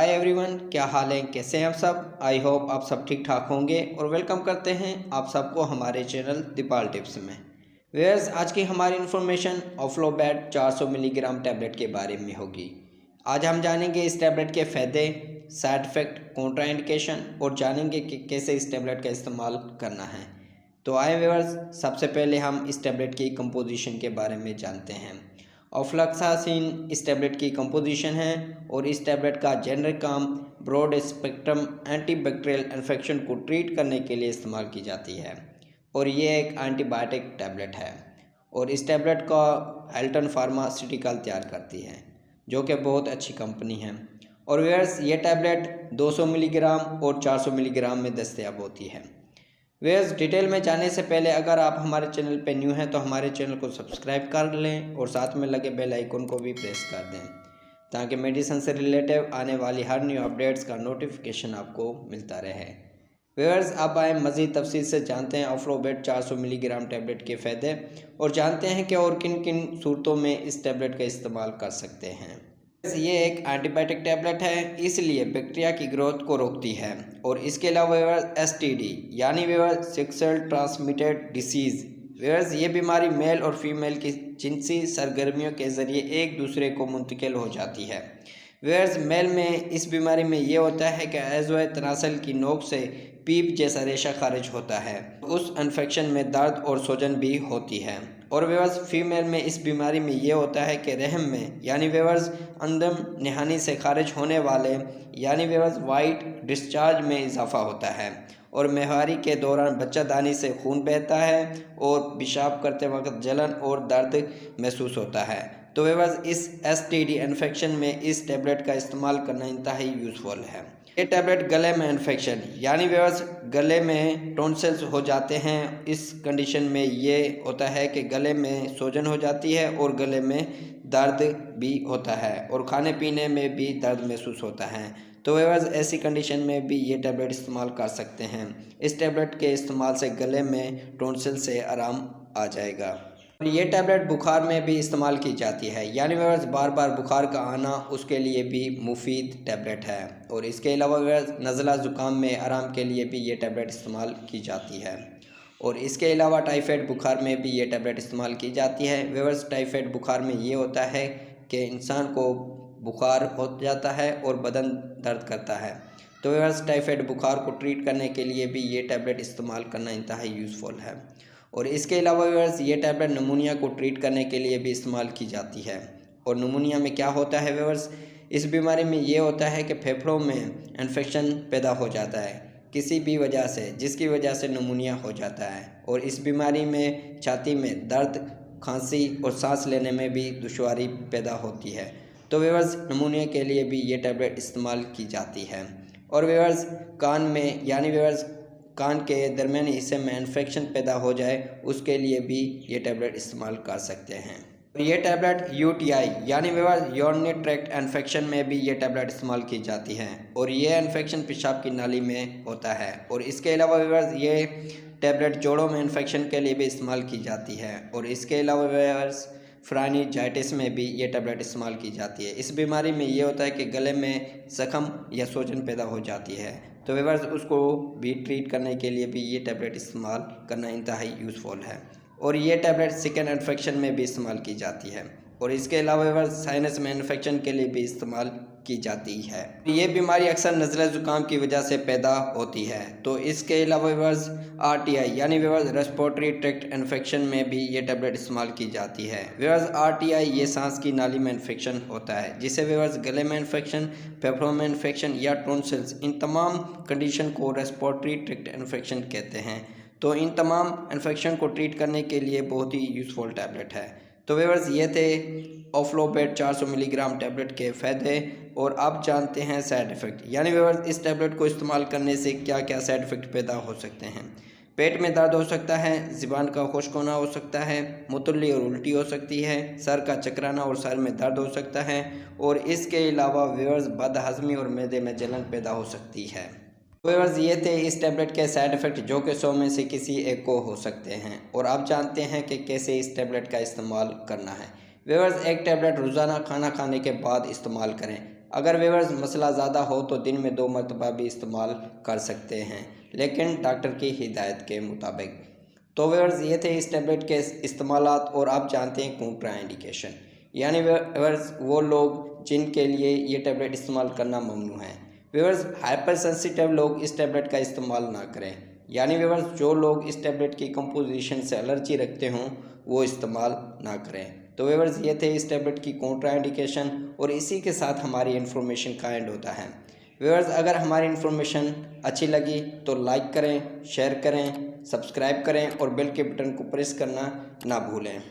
Hi everyone, क्या हाल है, कैसे हैं आप सब। आई होप आप सब ठीक ठाक होंगे और वेलकम करते हैं आप सबको हमारे चैनल दीपाल टिप्स में। व्यूअर्स, आज की हमारी इन्फॉर्मेशन ऑफ्लोबैट 400 मिलीग्राम टैबलेट के बारे में होगी। आज हम जानेंगे इस टैबलेट के फ़ायदे, साइड इफ़ेक्ट, कॉन्ट्राइंडिकेशन और जानेंगे कि कैसे इस टैबलेट का इस्तेमाल करना है। तो आए व्यूअर्स, सबसे पहले हम इस टैबलेट की कंपोजिशन के बारे में जानते हैं। ऑफ्लैक्सासिन इस टैबलेट की कंपोजिशन है और इस टैबलेट का जेनरिक काम ब्रॉड स्पेक्ट्रम एंटीबैक्टीरियल इन्फेक्शन को ट्रीट करने के लिए इस्तेमाल की जाती है और ये एक एंटीबायोटिक टैबलेट है और इस टैबलेट का एल्टन फार्मास्यूटिकल तैयार करती है जो कि बहुत अच्छी कंपनी है। और व्यूअर्स, ये टैबलेट 200 मिलीग्राम और 400 मिलीग्राम में दस्तयाब होती है। व्यूअर्स, डिटेल में जाने से पहले अगर आप हमारे चैनल पर न्यू हैं तो हमारे चैनल को सब्सक्राइब कर लें और साथ में लगे बेल आइकन को भी प्रेस कर दें ताकि मेडिसिन से रिलेटिव आने वाली हर न्यू अपडेट्स का नोटिफिकेशन आपको मिलता रहे। व्यूअर्स, अब आए मज़ीद तफसील से जानते हैं ऑफ्लोबैट 400 मिलीग्राम टैबलेट के फ़ायदे और जानते हैं कि और किन किन सूरतों में इस टैबलेट का इस्तेमाल कर सकते हैं। ये एक एंटीबायोटिक टैबलेट है, इसलिए बैक्टीरिया की ग्रोथ को रोकती है और इसके अलावा STD यानी सेक्सुअल ट्रांसमिटेड डिसीज़, ये बीमारी मेल और फीमेल की जिनसी सरगर्मियों के ज़रिए एक दूसरे को मुंतकिल हो जाती है। मेल में इस बीमारी में ये होता है कि एज़ोए तनासल की नोक से पीप जैसा रेशा खारिज होता है, उस इन्फेक्शन में दर्द और सूजन भी होती है। और फीमेल में इस बीमारी में ये होता है कि रहम में यानी अंदम नहानी से खारिज होने वाले यानी वाइट डिस्चार्ज में इजाफा होता है और मेहवारी के दौरान बच्चादानी से खून बहता है और पेशाब करते वक्त जलन और दर्द महसूस होता है। तो इस STD इन्फेक्शन में इस टैबलेट का इस्तेमाल करना इंतहाई यूज़फुल है। ये टैबलेट गले में इन्फेक्शन यानी गले में टॉन्सिल्स हो जाते हैं, इस कंडीशन में ये होता है कि गले में सूजन हो जाती है और गले में दर्द भी होता है और खाने पीने में भी दर्द महसूस होता है। तो ऐसी कंडीशन में भी ये टैबलेट इस्तेमाल कर सकते हैं। इस टैबलेट के इस्तेमाल से गले में टॉन्सिल से आराम आ जाएगा। और ये टैबलेट बुखार में भी इस्तेमाल की जाती है यानी बार बार बुखार का आना, उसके लिए भी मुफीद टैबलेट है। और इसके अलावा नज़ला ज़ुकाम में आराम के लिए भी ये टैबलेट इस्तेमाल की जाती है। और इसके अलावा टाइफाइड बुखार में भी ये टैबलेट इस्तेमाल की जाती है। टाइफाइड बुखार में ये होता है कि इंसान को बुखार हो जाता है और बदन दर्द करता है। तो टाइफाइड बुखार को ट्रीट करने के लिए भी ये टैबलेट इस्तेमाल करना इंतहाई यूज़फुल है। और इसके अलावा ये टैबलेट नमूनिया को ट्रीट करने के लिए भी इस्तेमाल की जाती है। और नमूनिया में क्या होता है इस बीमारी में ये होता है कि फेफड़ों में इन्फेक्शन पैदा हो जाता है किसी भी वजह से, जिसकी वजह से नमूनिया हो जाता है। और इस बीमारी में छाती में दर्द, खांसी और सांस लेने में भी दुश्वारी पैदा होती है। तो नमूनिया के लिए भी ये टैबलेट इस्तेमाल की जाती है। और कान में यानी कान के दरमियानी हिस्से में इन्फेक्शन पैदा हो जाए, उसके लिए भी ये टैबलेट इस्तेमाल कर सकते हैं। ये टैबलेट UTI यानी यूरिनरी ट्रैक्ट इन्फेक्शन में भी ये टैबलेट इस्तेमाल की जाती है और ये इन्फेक्शन पेशाब की नाली में होता है। और इसके अलावा ये टैबलेट जोड़ों में इन्फेक्शन के लिए भी इस्तेमाल की जाती है। और इसके अलावा फ्राइनिजाइटिस में भी ये टैबलेट इस्तेमाल की जाती है। इस बीमारी में ये होता है कि गले में जख्म या सूजन पैदा हो जाती है, तो उसको भी ट्रीट करने के लिए भी ये टैबलेट इस्तेमाल करना इंतहाई यूज़फुल है। और ये टैबलेट स्किन इन्फेक्शन में भी इस्तेमाल की जाती है और इसके अलावा साइनस में इन्फेक्शन के लिए भी इस्तेमाल की जाती है। ये बीमारी अक्सर नज़ला ज़ुकाम की वजह से पैदा होती है। तो इसके अलावा RTI यानी रेस्पिरेटरी ट्रैक्ट इन्फेक्शन में भी ये टैबलेट इस्तेमाल की जाती है। RTI ये सांस की नाली में इन्फेक्शन होता है जिसे गले में इन्फेक्शन, फेफड़ों में इन्फेक्शन या टॉन्सिल्स, इन तमाम कंडीशन को रेस्पिरेटरी ट्रैक्ट इन्फेक्शन कहते हैं। तो इन तमाम इन्फेक्शन को ट्रीट करने के लिए बहुत ही यूज़फुल टैबलेट है। तो ये थे ऑफ्लोबैट 400 मिलीग्राम टैबलेट के फ़ायदे। और अब जानते हैं साइड इफ़ेक्ट यानी इस टैबलेट को इस्तेमाल करने से क्या क्या साइड इफ़ेक्ट पैदा हो सकते हैं। पेट में दर्द हो सकता है, ज़ुबान का खुश्क होना हो सकता है, मुतल्ली और उल्टी हो सकती है, सर का चकराना और सर में दर्द हो सकता है। और इसके अलावा बदहज़मी और मैदे में जलन पैदा हो सकती है। ये थे इस टैबलेट के साइड इफ़ेक्ट जो कि 100 में से किसी एक को हो सकते हैं। और आप जानते हैं कि कैसे इस टैबलेट का इस्तेमाल करना है। एक टैबलेट रोज़ाना खाना खाने के बाद इस्तेमाल करें। अगर व्यूअर्स मसला ज़्यादा हो तो दिन में 2 मरतबा भी इस्तेमाल कर सकते हैं, लेकिन डॉक्टर की हिदायत के मुताबिक। तो व्यूअर्स ये थे इस टेबलेट के इस्तेमालात। और आप जानते हैं कॉन्ट्राइंडिकेशन, यानी व्यूअर्स वो लोग जिनके लिए ये टेबलेट इस्तेमाल करना ममनू है। व्यूअर्स हाइपर सेंसिटिव लोग इस टेबलेट का इस्तेमाल ना करें, यानी व्यूअर्स जो लोग इस टेबलेट की कंपोजिशन से एलर्जी रखते हों वो इस्तेमाल ना करें। तो व्यूअर्स ये थे इस टेबलेट की कॉन्ट्राइंडिकेशन, और इसी के साथ हमारी इन्फॉर्मेशन का एंड होता है। व्यूअर्स अगर हमारी इन्फॉर्मेशन अच्छी लगी तो लाइक करें, शेयर करें, सब्सक्राइब करें और बेल के बटन को प्रेस करना ना भूलें।